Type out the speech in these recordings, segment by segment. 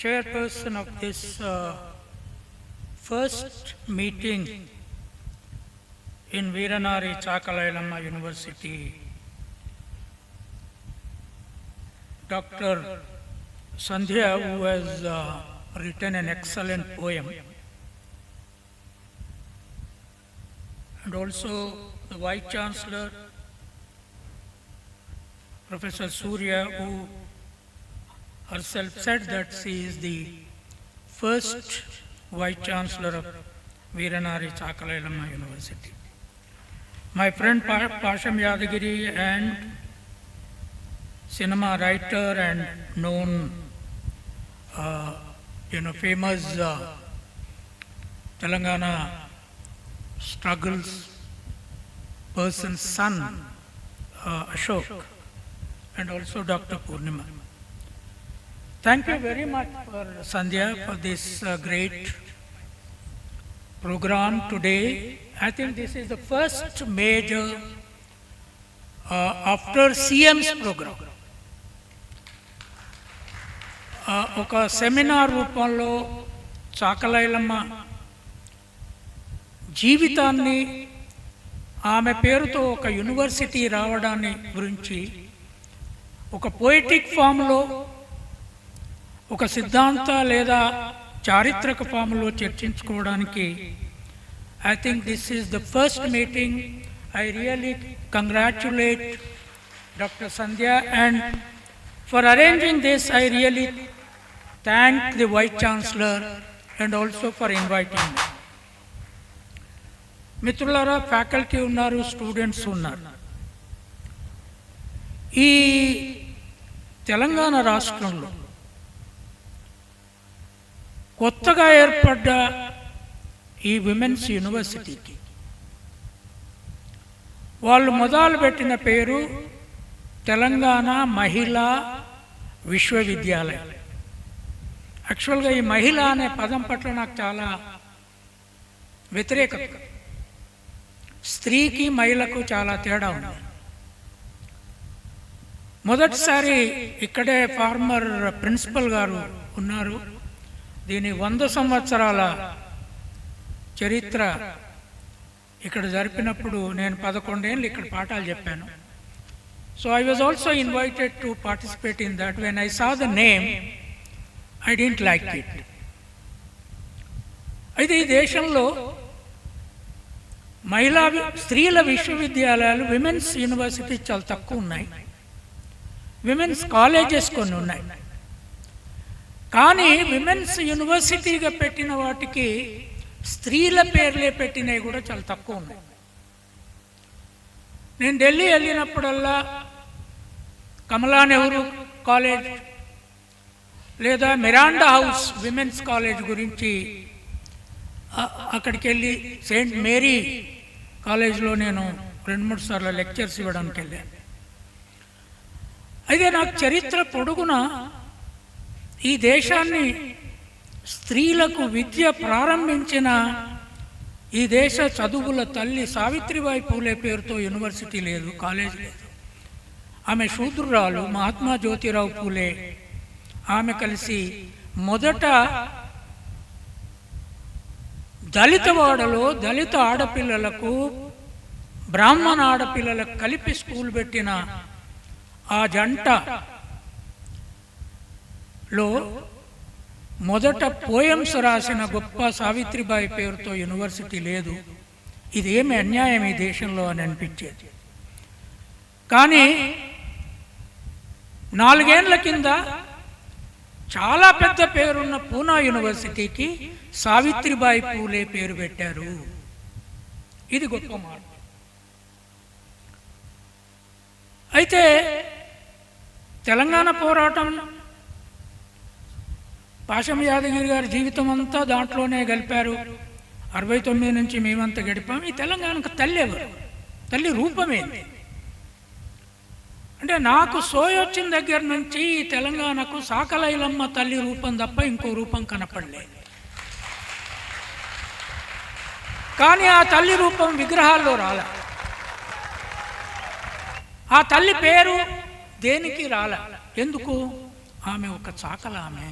chairperson of this first meeting in Veeranari Chakalayamma University, Dr. Sandhya, who has written an excellent poem, and also the Vice Chancellor, Professor Surya, who herself said that she is the first Vice Chancellor of Veeranari Chakalayamma University. My friend Pasham Yadagiri and cinema writer and known, famous Telangana struggles person's son, Ashok, and also Dr. Purnima. Thank you very much for Sandhya for this great program today. I think this is the first major after CM's program. ఒక seminar రూపంలో చాకలైలమ్మ జీవితాన్ని ఆమె పేరుతో ఒక university రావడాన్ని గురించి ఒక poetic ఫామ్లో ఒక సిద్ధాంత లేదా చారిత్రక ఫామ్లో చర్చించుకోవడానికి I think this is the first meeting. I really congratulate Dr. Sandhya, and for arranging this I really thank the Vice Chancellor and also for inviting me. మిత్రులారా, ఫ్యాకల్టీ ఉన్నారు, స్టూడెంట్స్ ఉన్నారు. ఈ తెలంగాణ రాష్ట్రంలో కొత్తగా ఏర్పడ్డ ఈ విమెన్స్ యూనివర్సిటీకి వాళ్ళు మొదలుపెట్టిన పేరు తెలంగాణ మహిళా విశ్వవిద్యాలయం. యాక్చువల్గా ఈ మహిళ అనే పదం పట్ల నాకు చాలా వ్యతిరేకత. స్త్రీకి మహిళకు చాలా తేడా ఉంది. మొదటిసారి ఇక్కడే ఫార్మర్ ప్రిన్సిపల్ గారు ఉన్నారు. దీని 100 సంవత్సరాల చరిత్ర ఇక్కడ జరిపినప్పుడు నేను 11 ఏళ్ళు ఇక్కడ పాఠాలు చెప్పాను. So I was also invited to participate in that. When I saw the name I didn't like it. అయితే ఈ దేశంలో స్త్రీల విశ్వవిద్యాలయాలు, విమెన్స్ యూనివర్సిటీ చాలా తక్కువ ఉన్నాయి. విమెన్స్ కాలేజెస్ కొన్ని ఉన్నాయి. కానీ విమెన్స్ యూనివర్సిటీగా పెట్టిన వాటికి స్త్రీల పేర్లే పెట్టినవి కూడా చాలా తక్కువ ఉన్నాయి. నేను ఢిల్లీ వెళ్ళినప్పుడల్లా కమలా నెహ్రూ కాలేజ్ లేదా మిరాండా హౌస్ విమెన్స్ కాలేజ్ గురించి అక్కడికి వెళ్ళి సెయింట్ మేరీ కాలేజ్లో నేను 2-3 సార్లు లెక్చర్స్ ఇవ్వడానికి వెళ్ళాను. అయితే నాకు చరిత్ర పొడుగున ఈ దేశాన్ని స్త్రీలకు విద్య ప్రారంభించిన ఈ దేశ చదువుల తల్లి సావిత్రిబాయి పూలే పేరుతో యూనివర్సిటీ లేదు, కాలేజ్ లేదు. ఆమె శూద్రురాలు. మహాత్మా జ్యోతిరావు పూలే ఆమె కలిసి మొదట దళితవాడలో దళిత ఆడపిల్లలకు బ్రాహ్మణ ఆడపిల్లలకు కలిపి స్కూల్ పెట్టిన ఆ జంటలో మొదట పోయమ్స్ రాసిన గొప్ప సావిత్రిబాయి పేరుతో యూనివర్సిటీ లేదు. ఇదేమి అన్యాయం ఈ దేశంలో అని అనిపించేది. కానీ 4 ఏళ్ల కింద చాలా పెద్ద పేరున్న పూనా యూనివర్సిటీకి సావిత్రిబాయి పూలే పేరు పెట్టారు. ఇది గొప్ప మాట. అయితే తెలంగాణ పోరాటం, పాషం యాదగిరి గారి జీవితం అంతా దాంట్లోనే గడిపారు. 69 నుంచి మేమంతా గడిపాము. ఈ తెలంగాణకు తల్లి ఎవరు? తల్లి రూపమేంటి అంటే, నాకు సోయొచ్చిన దగ్గర నుంచి ఈ తెలంగాణకు సాకలైలమ్మ తల్లి రూపం తప్ప ఇంకో రూపం కనపడలేదు. కానీ ఆ తల్లి రూపం విగ్రహాల్లో రాల. ఆ తల్లి పేరు దేనికి రాల. ఎందుకు? ఆమె ఒక చాకల. ఆమె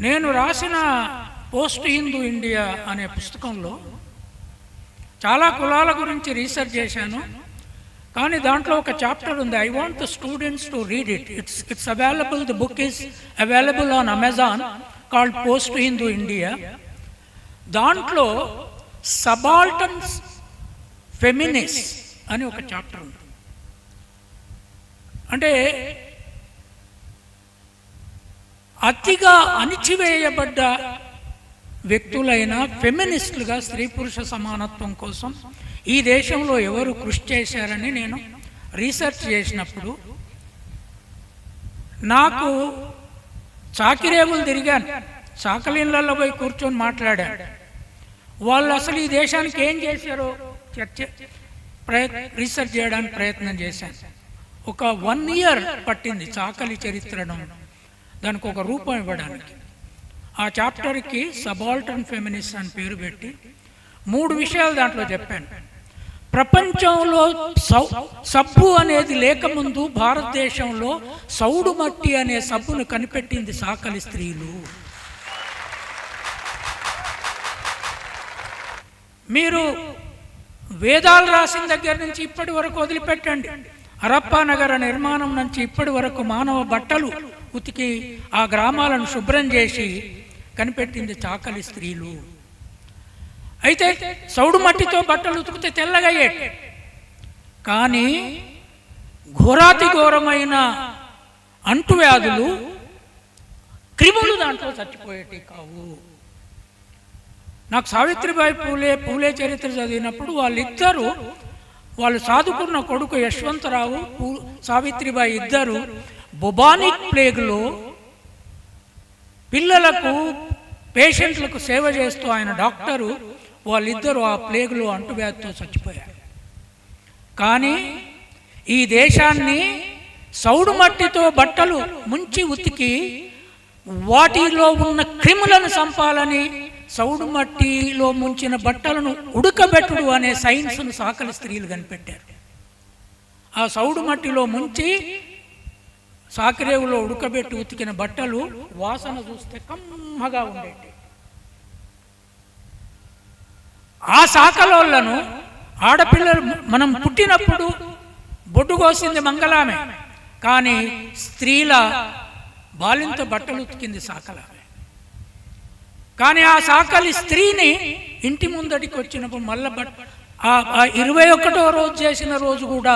నేను రాసిన పోస్ట్ హిందూ ఇండియా అనే పుస్తకంలో చాలా కులాల గురించి రీసెర్చ్ చేశాను. కానీ దాంట్లో ఒక చాప్టర్ ఉంది. I want the students to read it. It's available. The book is available on Amazon, called post Hindu India. దాంట్లో సబాల్టన్స్ ఫెమినిస్ట్ అని ఒక చాప్టర్ ఉంది. అంటే అతిగా అణిచివేయబడ్డ వ్యక్తులైన ఫెమినిస్టులుగా స్త్రీ పురుష సమానత్వం కోసం ఈ దేశంలో ఎవరు కృషి చేశారని నేను రీసెర్చ్ చేసినప్పుడు నాకు చాకిరేవులు తిరిగాను. చాకలీళ్ళల్లో పోయి కూర్చొని మాట్లాడాను. వాళ్ళు అసలు ఈ దేశానికి ఏం చేశారో రీసెర్చ్ చేయడానికి ప్రయత్నం చేశాను. ఒక 1 year పట్టింది చాకలి చరిత్రను దానికి ఒక రూపం ఇవ్వడానికి. ఆ చాప్టర్కి సబాల్టర్న్ ఫెమినిస్ట్ అని పేరు పెట్టి 3 విషయాలు దాంట్లో చెప్పాను. ప్రపంచంలో సబ్బు అనేది లేకముందు భారతదేశంలో సౌడు మట్టి అనే సబ్బును కనిపెట్టింది చాకలి స్త్రీలు. మీరు వేదాలు రాసిన దగ్గర నుంచి ఇప్పటి వరకు వదిలిపెట్టండి. హరప్పా నగర నిర్మాణం నుంచి ఇప్పటి వరకు మానవ బట్టలు ఉతికి ఆ గ్రామాలను శుభ్రం చేసి కనిపెట్టింది చాకలి స్త్రీలు. అయితే సౌడు మట్టితో బట్టలు ఉతికితే తెల్లగయ్యేటి, కానీ ఘోరాతి ఘోరమైన అంటువ్యాధులు, క్రిములు దాంట్లో చచ్చిపోయేటి కావు. నాకు సావిత్రిబాయి పూలే చరిత్ర చదివినప్పుడు వాళ్ళు సాదుకున్న కొడుకు యశ్వంతరావు, సావిత్రిబాయి ఇద్దరు బొబానిక్ ప్లేగ్లో పిల్లలకు పేషెంట్లకు సేవ చేస్తూ ఆయన డాక్టరు, వాళ్ళిద్దరూ ఆ ప్లేగ్లో అంటువ్యాధితో చచ్చిపోయారు. కానీ ఈ దేశాన్ని సౌడు మట్టితో బట్టలు ముంచి ఉతికి వాటిలో ఉన్న క్రిములను చంపాలని సౌడు మట్టిలో ముంచిన బట్టలను ఉడకబెట్టుడు అనే సైన్స్ను చాకలి స్త్రీలు కనిపెట్టారు. ఆ సౌడు మట్టిలో ముంచి సాకిరేవులో ఉడకబెట్టి ఉతికిన బట్టలు వాసన చూస్తే కమ్మగా ఉండేవి. ఆ శాఖలోళ్లను ఆడపిల్లలు మనం పుట్టినప్పుడు బొడ్డు కోసింది మంగళామే, కానీ స్త్రీల బాలింత బట్టలు ఉతికింది శాఖలామే. కానీ ఆ చాకలి స్త్రీని ఇంటి ముందటికి వచ్చినప్పుడు మళ్ళా 21వ రోజు చేసిన రోజు కూడా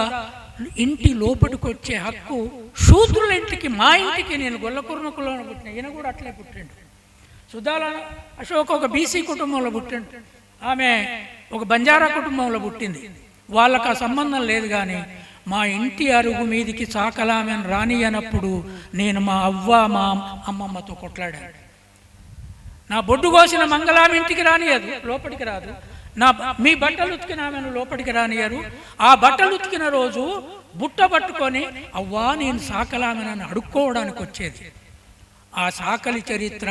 ఇంటి లోపలికి వచ్చే హక్కు శూద్రుల ఇంటికి, మా ఇంటికి, నేను గొల్లకుర్మ కులంలో పుట్టిన, ఈయన కూడా అట్లే పుట్టిండు. సుధాల అశోక్ ఒక బీసీ కుటుంబంలో పుట్టిండు, ఆమె ఒక బంజారా కుటుంబంలో పుట్టింది. వాళ్ళకు ఆ సంబంధం లేదు. కానీ మా ఇంటి అరుగు మీదికి చాకలామెను రానియనప్పుడు నేను మా అవ్వ మా అమ్మమ్మతో కొట్లాడాను. నా బొడ్డు కోసిన మంగళామి ఇంటికి రానియదు, లోపలికి రాదు. మీ బట్టలు ఉతికిన ఆమెను లోపలికి రానియరు. ఆ బట్టలు ఉతికిన రోజు బుట్ట పట్టుకొని అవ్వా నేను చాకలామెనని అడుక్కోవడానికి వచ్చేది. ఆ చాకలి చరిత్ర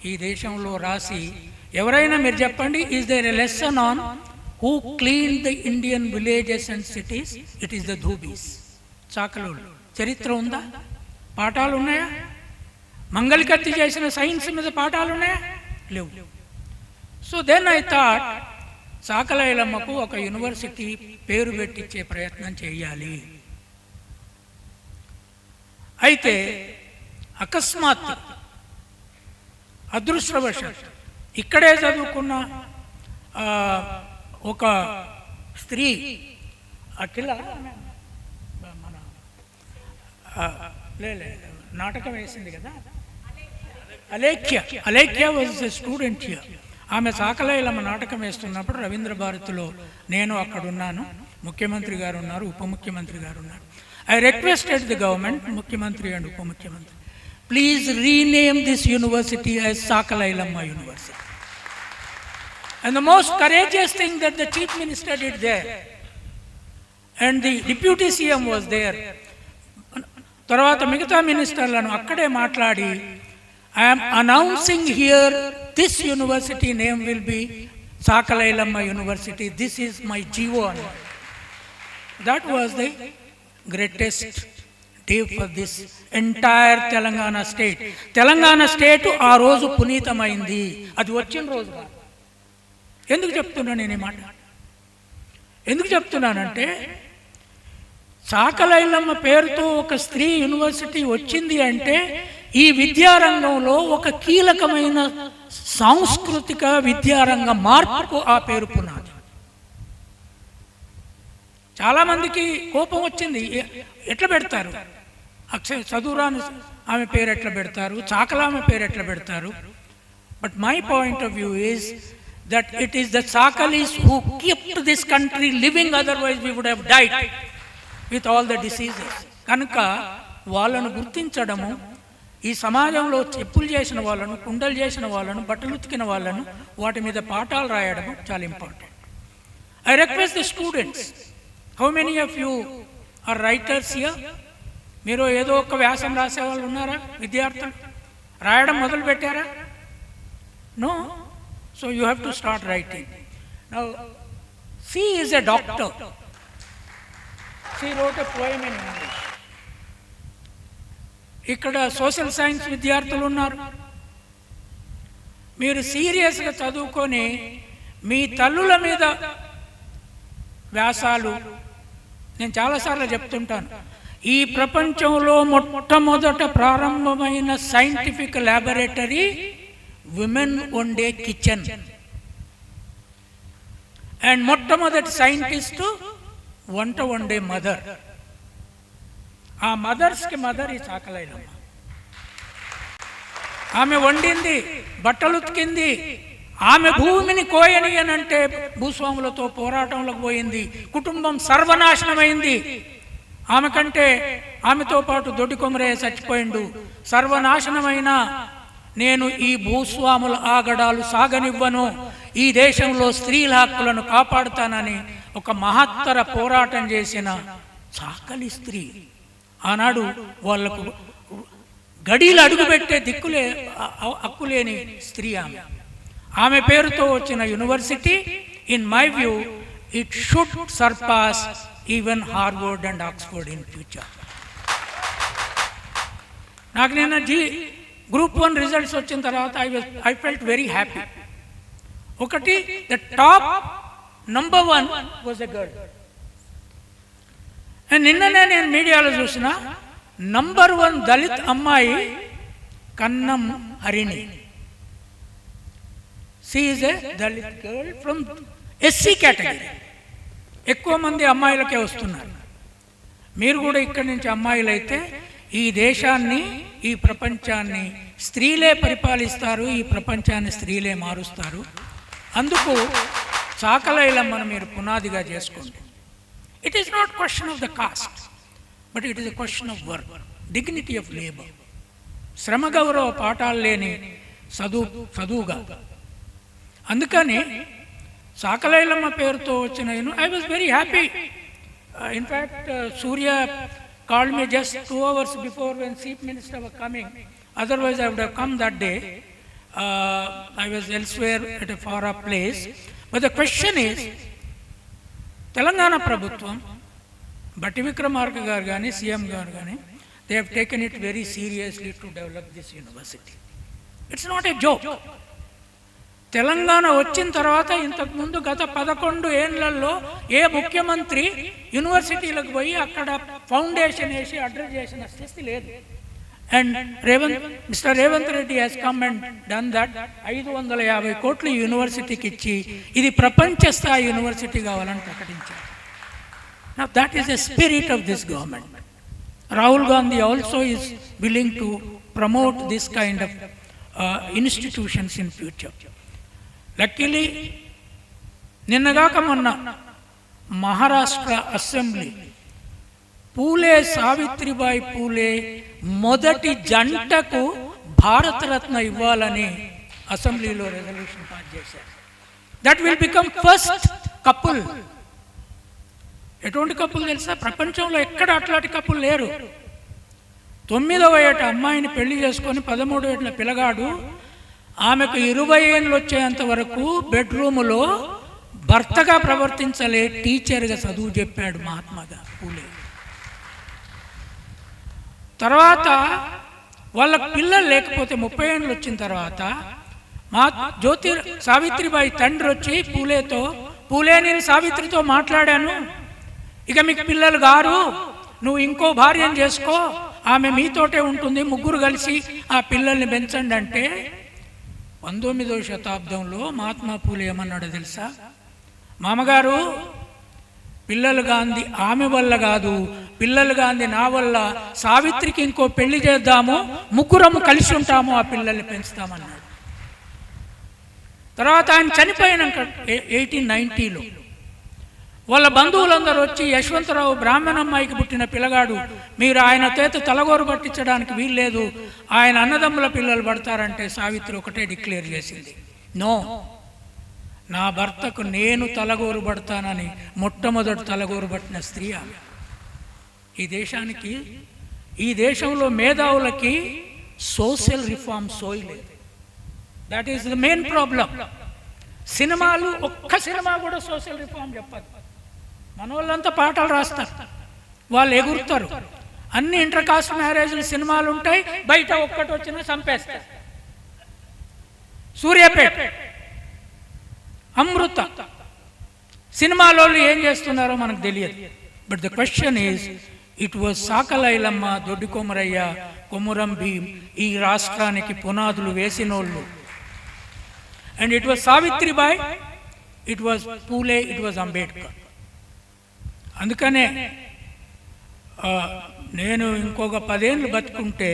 ఈ దేశంలో రాసి ఎవరైనా మీరు చెప్పండి, is there a lesson on who clean the Indian villages and cities? It is the dhobis, చాకలోళ్ళు. చరిత్ర ఉందా? పాఠాలు ఉన్నాయా? మంగళకత్తి చేసిన సైన్స్ మీద పాఠాలు ఉన్నాయా? లేవు. సో దెన్ ఐ థాట్ చాకలైలమ్మకు ఒక యూనివర్సిటీ పేరు పెట్టించే ప్రయత్నం చేయాలి. అయితే అకస్మాత్ అదృష్టవశాత్తు ఇక్కడే చదువుకున్న ఒక స్త్రీ అఖిల మన నాటకం వేసింది కదా, Alekhya was a student here. ఆమె చాకలైలమ్మ నాటకం వేస్తున్నప్పుడు రవీంద్ర భారతిలో నేను అక్కడున్నాను, ముఖ్యమంత్రి గారు ఉన్నారు, ఉప ముఖ్యమంత్రి గారు ఉన్నారు. ఐ రిక్వెస్టెడ్ ది గవర్నమెంట్, ముఖ్యమంత్రి అండ్ ఉప ముఖ్యమంత్రి, please rename this university as Chakali Ailamma university. And the most courageous thing that the chief minister did there, and the deputy CM was there, తర్వాత మిగతా మినిస్టర్లను అక్కడే మాట్లాడి, I am announcing here this university name will be Chakalailamma University. This is my GO. That was the greatest day for this entire Telangana state. Telangana state ఆ రోజు పునీతమైంది. అది వచ్చిన రోజు కాదు. ఎందుకు చెప్తున్నా నేను ఈ మాట? ఎందుకు చెప్తున్నానంటే, చాకలైలమ్మ పేరుతో ఒక స్త్రీ యూనివర్సిటీ వచ్చింది అంటే ఈ విద్యారంగంలో ఒక కీలకమైన సాంస్కృతిక విద్యారంగ మార్పుకు ఆ పేరు పునాది. చాలామందికి కోపం వచ్చింది, ఎట్లా పెడతారు చదువురాని ఆమె పేరు ఎట్లా పెడతారు, చాకలామె పేరు ఎట్లా పెడతారు? But my point of view is that it is the Sakalis who kept this country living, otherwise we would have died with all the diseases. కనుక వాళ్ళను గుర్తించడము, ఈ సమాజంలో చెప్పులు చేసిన వాళ్ళను, కుండలు చేసిన వాళ్ళను, బట్టలు ఉతికిన వాళ్ళను, వాటి మీద పాఠాలు రాయడము చాలా important. I request the students, how many of you are writers here? మీరు ఏదో ఒక వ్యాసం రాసే వాళ్ళు ఉన్నారా? విద్యార్థులు రాయడం మొదలు పెట్టారా? No. So you have to start writing. Now, she is a doctor. She wrote a poem in English. ఇక్కడ సోషల్ సైన్స్ విద్యార్థులు ఉన్నారు. మీరు సీరియస్గా చదువుకొని మీ తల్లుల మీద వ్యాసాలు, నేను చాలాసార్లు చెప్తుంటాను, ఈ ప్రపంచంలో మొట్టమొదట ప్రారంభమైన సైంటిఫిక్ ల్యాబొరేటరీ విమెన్ వండే కిచెన్. అండ్ మొట్టమొదటి సైంటిస్టు వంట వండే మదర్. ఆ మదర్స్కి మదర్ ఈ చాకలైలమ్మ. ఆమె వండింది, బట్టలు ఉతికింది. ఆమె భూమిని కోయని అనంటే భూస్వాములతో పోరాటంలోకి పోయింది. కుటుంబం సర్వనాశనమైంది. ఆమె కంటే ఆమెతో పాటు దొడ్డి కొమరయ్య చచ్చిపోయిండు. సర్వనాశనమైన నేను ఈ భూస్వాముల ఆగడాలు సాగనివ్వను, ఈ దేశంలో స్త్రీల హక్కులను కాపాడుతానని ఒక మహత్తర పోరాటం చేసిన చాకలి స్త్రీ. ఆనాడు వాళ్లకు గడీలు అడుగుపెట్టే దిక్కులే హక్కులేని స్త్రీ ఆమె. ఆమె పేరుతో వచ్చిన university, in my view, it should surpass even Harvard and Oxford in future. నాకు నిన్న గ్రూప్ 1 రిజల్ట్స్ వచ్చిన తర్వాత ఐ ఫెల్ట్ వెరీ హ్యాపీ. ఒకటి, the top number 1 was a girl. నిన్ననే నేను మీడియాలో చూసిన నంబర్ 1 దళిత్ అమ్మాయి Kannam Harini. She is a Dalit girl from SC category. ఎక్కువ మంది అమ్మాయిలకే వస్తున్నారు. మీరు కూడా ఇక్కడి నుంచి అమ్మాయిలైతే ఈ దేశాన్ని, ఈ ప్రపంచాన్ని స్త్రీలే పరిపాలిస్తారు, ఈ ప్రపంచాన్ని స్త్రీలే మారుస్తారు. అందుకు చాకలైలమ్మను మీరు పునాదిగా చేసుకోండి. It is not question of the cost, but it is a question of work, dignity of labour. శ్రమ గౌరవ పాఠాలు లేని చదువుగా. అందుకని చాకలైలమ్మ పేరుతో వచ్చిన I was very happy. In fact Surya called me just 2 hours before when Chief Minister was coming. Otherwise, I would have come that day. I was elsewhere at a far off place. But the question is, Telangana Prabhutvam, Batti Vikramarka garu gaani, CM garu gaani, they have taken it very seriously to develop this university. It's not a joke. Telangana వచ్చిన తర్వాత ఇంతకు ముందు గత 11 ఏళ్లలో ఏ ముఖ్యమంత్రి యూనివర్సిటీలకు పోయి అక్కడ ఫౌండేషన్ వేసి అడ్రస్ చేసిన స్థితి లేదు. And mister Revanth Reddy has come and done that. 550 కోట్లు యూనివర్సిటీకి ఇచ్చి ఇది ప్రపంచ స్థాయి యూనివర్సిటీ కావాలని ప్రకటించారు. Now that is the spirit of this government. Rahul Gandhi also is willing to promote this kind of institutions in future. Luckily నిన్నగాక మొన్న మహారాష్ట్ర అసెంబ్లీ పూలే సావిత్రిబాయి పూలే మొదటి జంటకు భారతరత్న ఇవ్వాలని అసెంబ్లీలో రెజల్యూషన్ పాస్ చేశారు. That will become first couple. ఎటువంటి couple తెలుసా? ప్రపంచంలో ఎక్కడ అట్లాంటి కపుల్ లేరు. 9వ ఏట అమ్మాయిని పెళ్లి చేసుకొని 13వ ఏట పిల్లగాడు ఆమెకు 20 ఏళ్ళు వచ్చేంత వరకు బెడ్రూములో భర్తగా ప్రవర్తించలే, టీచర్గా చదువు చెప్పాడు మహాత్మాగా పూలే. తర్వాత వాళ్ళ పిల్లలు లేకపోతే 30 ఏళ్ళు వచ్చిన తర్వాత మా సావిత్రిబాయి తండ్రి వచ్చి పూలే నేను సావిత్రితో మాట్లాడాను, ఇక మీకు పిల్లలు గారు, నువ్వు ఇంకో భార్యను చేసుకో, ఆమె మీతోటే ఉంటుంది, ముగ్గురు కలిసి ఆ పిల్లల్ని పెంచండి అంటే 19వ శతాబ్దంలో మహాత్మా పూలే ఏమన్నాడో తెలుసా? మామగారు, పిల్లలు గాంధీ ఆమె వల్ల కాదు, పిల్లలు గాంధీ నా వల్ల, సావిత్రికి ఇంకో పెళ్లి చేద్దాము, ముగ్గురము కలిసి ఉంటాము, ఆ పిల్లల్ని పెంచుతామన్నాడు. తర్వాత ఆయన చనిపోయినాక 1890లో వాళ్ళ బంధువులందరూ వచ్చి, యశ్వంతరావు బ్రాహ్మణమ్మాయికి పుట్టిన పిల్లగాడు, మీరు ఆయన చేత తలగోరు పట్టించడానికి వీల్లేదు, ఆయన అన్నదమ్ముల పిల్లలు పడతారంటే సావిత్రి ఒకటే డిక్లేర్ చేసింది, నో, నా భర్తకు నేను తలగోరు పడతానని మొట్టమొదటి తలగోరు పట్టిన స్త్రీ ఆమె. ఈ దేశంలో మేధావులకి సోషల్ రిఫార్మ్ సోయలేదు. That is the main problem. సినిమాలు, ఒక్క సినిమా కూడా సోషల్ రిఫార్మ్ చెప్పదు. మన వాళ్ళంతా పాటలు రాస్తారు, వాళ్ళు ఎగురుతారు, అన్ని ఇంటర్ కాస్ట్ మ్యారేజ్లు సినిమాలు ఉంటాయి, బయట ఒక్కటి వచ్చినా చంపేస్తారు. సూర్యాపేట, అమృత సినిమాలో ఏం చేస్తున్నారో మనకు తెలియదు. But the question is, it was Chakali Ailamma, Doddi Komaraiah, Komaram Bheem ఈ రాష్ట్రానికి పునాదులు వేసినోళ్ళు. And it was Savitribai, it was Phule, it was Ambedkar. అందుకనే నేను ఇంకొక 10 ఏళ్ళు బతుకుంటే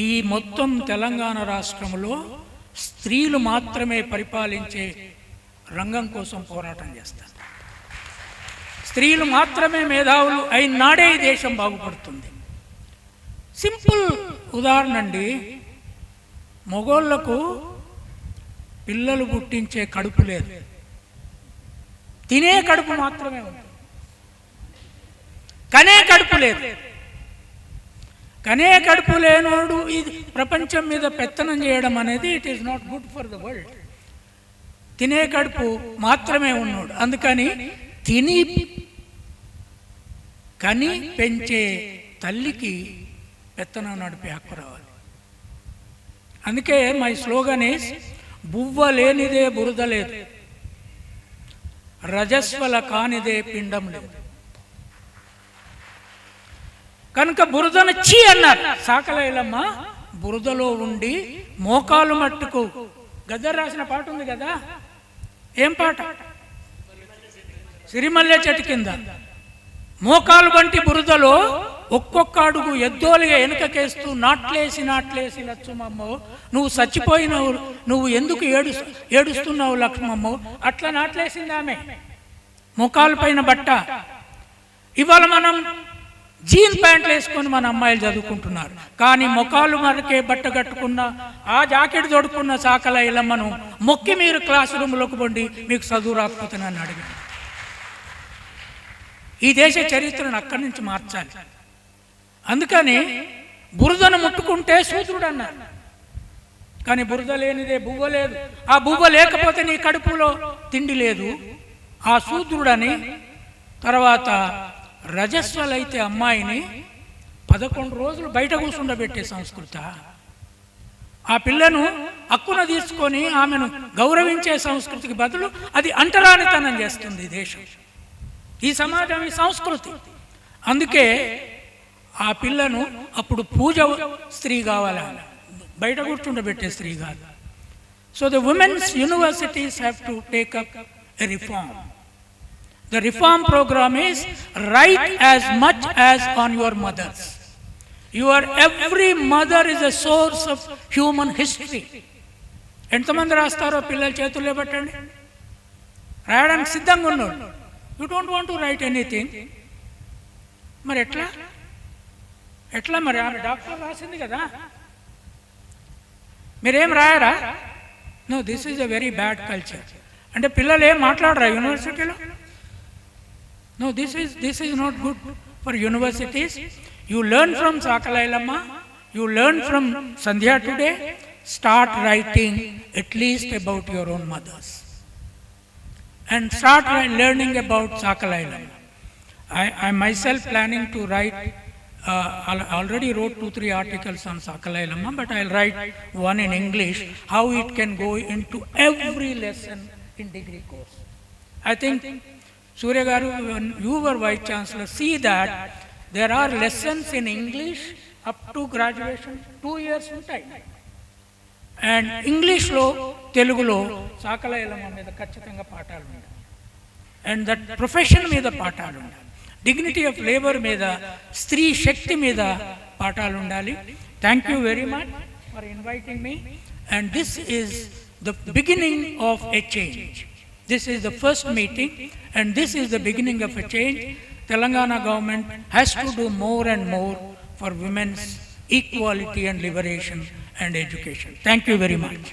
ఈ మొత్తం తెలంగాణ రాష్ట్రంలో స్త్రీలు మాత్రమే పరిపాలించే రంగం కోసం పోరాటం చేస్తాను. స్త్రీలు మాత్రమే మేధావులు అయినాడే ఈ దేశం బాగుపడుతుంది. సింపుల్ ఉదాహరణ అండి, మగోళ్లకు పిల్లలు పుట్టించే కడుపు లేదు, తినే కడుపు మాత్రమే ఉంది. కనే కడుపు లేదు. కనే కడుపు లేనోడు ఇది ప్రపంచం మీద పెత్తనం చేయడం అనేది it is not good for the world. తినే కడుపు మాత్రమే ఉన్నాడు. అందుకని కని పెంచే తల్లికి పెత్తనం నడిపే హక్కు రావాలి. అందుకే మై స్లోగన్ ఈస్, బువ్వ లేనిదే బురద లేదు, రజస్వల కానిదే పిండం లేదు. కనుక బురదను చీ అన్నారు. సాకలైలమ్మ బురదలో ఉండి మోకాలు మట్టుకు, గద్దర్ రాసిన పాట ఉంది కదా, ఏం పాట? సిరిమల్లె చెట్టు కింద మోకాలు వంటి బురదలో ఒక్కొక్క అడుగు ఎద్దోలుగా వెనుకకేస్తూ నాట్లేసి లక్ష్మమ్మో, నువ్వు చచ్చిపోయినావు, నువ్వు ఎందుకు ఏడుస్తున్నావు లక్ష్మమ్మో, అట్లా నాట్లేసింది ఆమె మోకాలు పైన బట్ట. ఇవాళ మనం జీన్ ప్యాంట్లు వేసుకొని మన అమ్మాయిలు చదువుకుంటున్నారు, కానీ మొఖాలు మరకే బట్ట కట్టుకున్న, ఆ జాకెట్ తొడుక్కున్న సాకలైలమ్మను మొక్కి మీరు క్లాస్ రూమ్లోకి పండి, మీకు చదువు రాకపోతే నన్ను అడిగాను. ఈ దేశ చరిత్రను అక్కడి నుంచి మార్చాలి. అందుకని బురదను ముట్టుకుంటే శూద్రుడు అన్నారు, కానీ బురద లేనిదే బువ్వ లేదు. ఆ బువ్వ లేకపోతే నీ కడుపులో తిండి లేదు, ఆ శూద్రుడని. తర్వాత రజస్వలైతే అమ్మాయిని 11 రోజులు బయట కూర్చుండబెట్టే సంస్కృత. ఆ పిల్లను హక్కున తీసుకొని ఆమెను గౌరవించే సంస్కృతికి బదులు అది అంటరానితనం చేస్తుంది దేశం, ఈ సమాజం, ఈ సంస్కృతి. అందుకే ఆ పిల్లను అప్పుడు పూజ స్త్రీ కావాలి, బయట కూర్చుండబెట్టే స్త్రీ కాదు. So the women's universities have to take up a reform. The reform program is write as much as on your mothers. Every mother is a source of human history. ఎంతమంది రాస్తారో పిల్లలు చేతుల్లో పెట్టండి, రాయడానికి సిద్ధంగా ఉన్నాడు. You don't want to write anything. మరి ఎట్లా మరి ఆమె డాక్టర్ రాసింది కదా, మీరేం రాయరా? No, this is a very bad culture. అంటే పిల్లలు ఏం మాట్లాడరా యూనివర్సిటీలో? No, this is not good for universities. You learn from Sakalailamma, you learn from Sandhya today, start writing at least about your own mothers. And start learning about Sakalailamma. I myself planning to write I already wrote 2-3 articles on Sakala Elamma, but I'll write one in English, how it can go into every lesson in degree course. I think, Surya Garu, when you were Vice Chancellor, see that there are lessons in English up to graduation, 2 years ఉంటాయి. And ఇంగ్లీష్లో తెలుగులో సాకల ఎలమ మీద ఖచ్చితంగా పాఠాలు ఉండాలి. And that profession మీద పాఠాలు ఉండాలి. డిగ్నిటీ ఆఫ్ లేబర్ మీద, స్త్రీ శక్తి మీద పాఠాలు ఉండాలి. Thank you very much for inviting me. And this is the beginning of a change. This is the first meeting and this is the beginning of a change. Telangana government has to do more and more for women's equality and liberation and education. Thank you very much.